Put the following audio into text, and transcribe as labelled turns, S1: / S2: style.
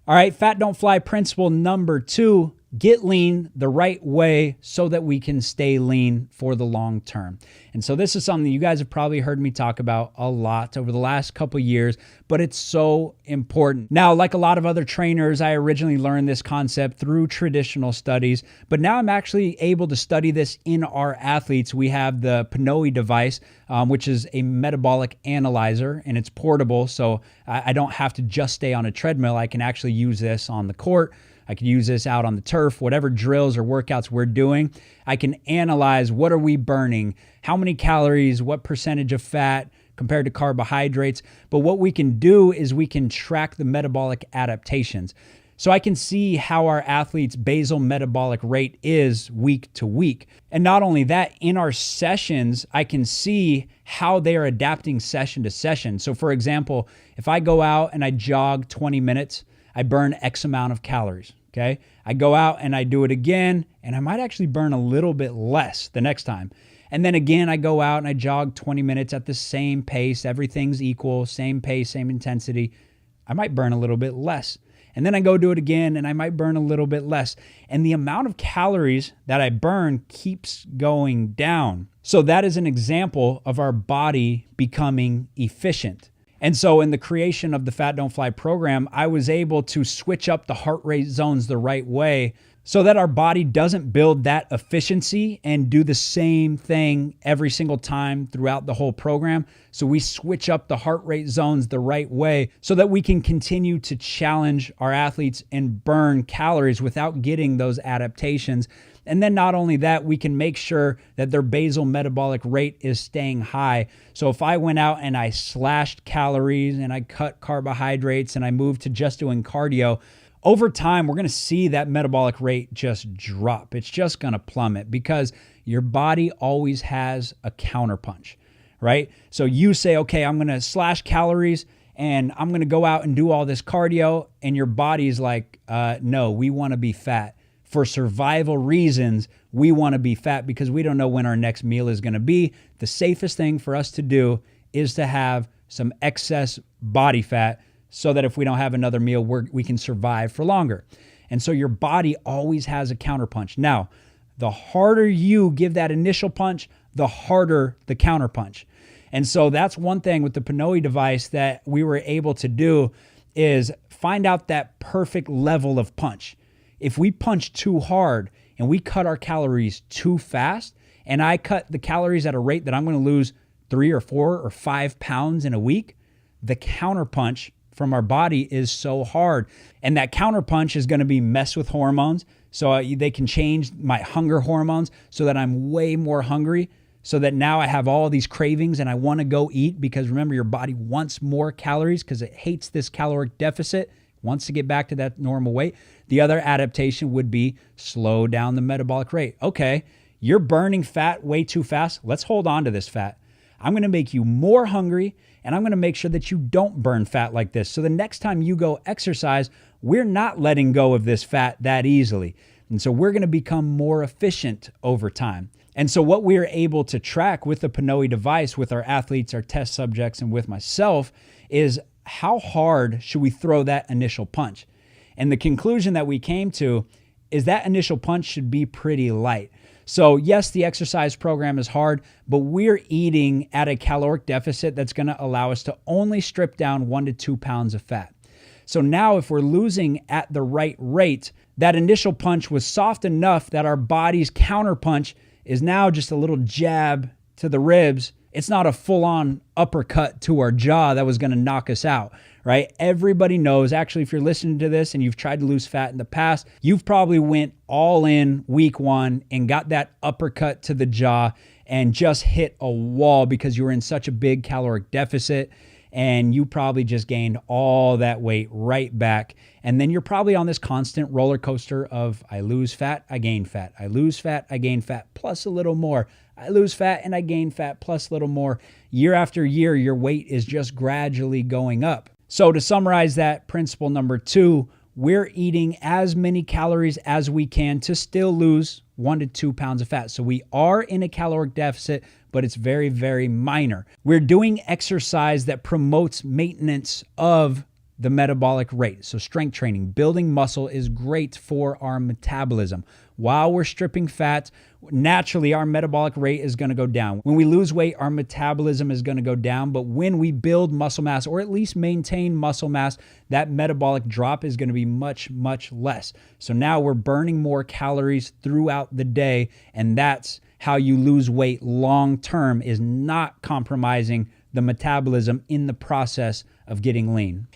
S1: All right, fat don't fly principle number 2, get lean the right way so that we can stay lean for the long term. And so this is something you guys have probably heard me talk about a lot over the last couple years, but it's so important. Now, like a lot of other trainers, I originally learned this concept through traditional studies, but now I'm actually able to study this in our athletes. We have the PNOE device, which is a metabolic analyzer, and it's portable, so I don't have to just stay on a treadmill. I can actually use this on the court. I could use this out on the turf, whatever drills or workouts we're doing. I can analyze what are we burning, how many calories, what percentage of fat compared to carbohydrates. But what we can do is we can track the metabolic adaptations. So I can see how our athletes' basal metabolic rate is week to week. And not only that, in our sessions, I can see how they are adapting session to session. So for example, if I go out and I jog 20 minutes, I burn X amount of calories. Okay. I go out and I do it again, and I might actually burn a little bit less the next time. And then again, I go out and I jog 20 minutes at the same pace. Everything's equal, same pace, same intensity. I might burn a little bit less. And then I go do it again and I might burn a little bit less. And the amount of calories that I burn keeps going down. So that is an example of our body becoming efficient. And so in the creation of the Fat Don't Fly program, I was able to switch up the heart rate zones the right way so that our body doesn't build that efficiency and do the same thing every single time throughout the whole program. So we switch up the heart rate zones the right way so that we can continue to challenge our athletes and burn calories without getting those adaptations. And then not only that, we can make sure that their basal metabolic rate is staying high. So if I went out and I slashed calories and I cut carbohydrates and I moved to just doing cardio, over time, we're going to see that metabolic rate just drop. It's just going to plummet because your body always has a counterpunch, right? So you say, okay, I'm going to slash calories and I'm going to go out and do all this cardio. And your body's like, no, we want to be fat. For survival reasons, we want to be fat because we don't know when our next meal is going to be. The safest thing for us to do is to have some excess body fat so that if we don't have another meal, we can survive for longer. And so your body always has a counterpunch. Now, the harder you give that initial punch, the harder the counterpunch. And so that's one thing with the PNOE device that we were able to do is find out that perfect level of punch. If we punch too hard and we cut our calories too fast, and I cut the calories at a rate that I'm going to lose 3 or 4 or 5 pounds in a week, the counterpunch from our body is so hard. And that counterpunch is going to be mess with hormones. So they can change my hunger hormones so that I'm way more hungry, so that now I have all these cravings and I want to go eat because remember, your body wants more calories because it hates this caloric deficit, wants to get back to that normal weight. The other adaptation would be slow down the metabolic rate. Okay, you're burning fat way too fast. Let's hold on to this fat. I'm going to make you more hungry, and I'm going to make sure that you don't burn fat like this. So the next time you go exercise, we're not letting go of this fat that easily. And so we're going to become more efficient over time. And so what we're able to track with the PNOE device with our athletes, our test subjects, and with myself is how hard should we throw that initial punch? And the conclusion that we came to is that initial punch should be pretty light. So yes, the exercise program is hard, but we're eating at a caloric deficit that's going to allow us to only strip down 1 to 2 pounds of fat. So now if we're losing at the right rate, that initial punch was soft enough that our body's counterpunch is now just a little jab to the ribs. It's not a full-on uppercut to our jaw that was going to knock us out, right? Everybody knows, actually, if you're listening to this and you've tried to lose fat in the past, you've probably went all in week 1 and got that uppercut to the jaw and just hit a wall because you were in such a big caloric deficit, and you probably just gained all that weight right back. And then you're probably on this constant roller coaster of I lose fat, I gain fat. I lose fat, I gain fat, plus a little more. I lose fat and I gain fat plus a little more. Year after year, your weight is just gradually going up. So to summarize that, principle number 2, we're eating as many calories as we can to still lose 1 to 2 pounds of fat. So we are in a caloric deficit, but it's very, very minor. We're doing exercise that promotes maintenance of the metabolic rate. So strength training, building muscle is great for our metabolism. While we're stripping fat, naturally our metabolic rate is going to go down. When we lose weight, our metabolism is going to go down. But when we build muscle mass, or at least maintain muscle mass, that metabolic drop is going to be much, much less. So now we're burning more calories throughout the day, and that's how you lose weight long term, is not compromising the metabolism in the process of getting lean.